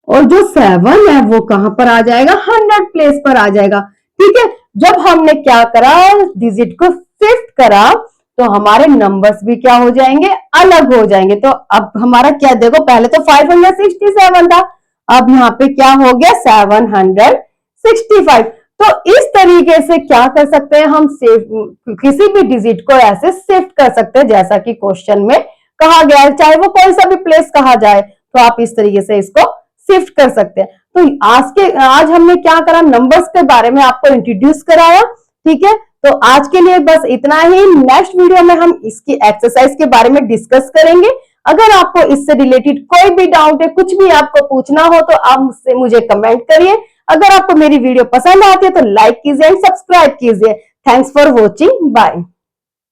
और जो 7 है वो कहां पर आ जाएगा, 100 प्लेस पर आ जाएगा। ठीक है, जब हमने क्या करा, डिजिट को शिफ्ट करा, तो हमारे नंबर्स भी क्या हो जाएंगे, अलग हो जाएंगे। तो अब हमारा क्या, देखो पहले तो 567 था, अब यहाँ पे क्या हो गया 765। तो इस तरीके से क्या कर सकते हैं हम, किसी भी डिजिट को ऐसे शिफ्ट कर सकते हैं जैसा कि क्वेश्चन में कहा गया है, चाहे वो कोई सा भी प्लेस कहा जाए, तो आप इस तरीके से इसको शिफ्ट कर सकते हैं। तो आज हमने क्या करा, नंबर्स के बारे में आपको इंट्रोड्यूस कराया। ठीक है, तो आज के लिए बस इतना ही। नेक्स्ट वीडियो में हम इसकी एक्सरसाइज के बारे में डिस्कस करेंगे। अगर आपको इससे रिलेटेड कोई भी डाउट है, कुछ भी आपको पूछना हो, तो आप मुझे कमेंट करिए। अगर आपको मेरी वीडियो पसंद आती है तो लाइक कीजिए एंड सब्सक्राइब कीजिए। Thanks for watching, bye.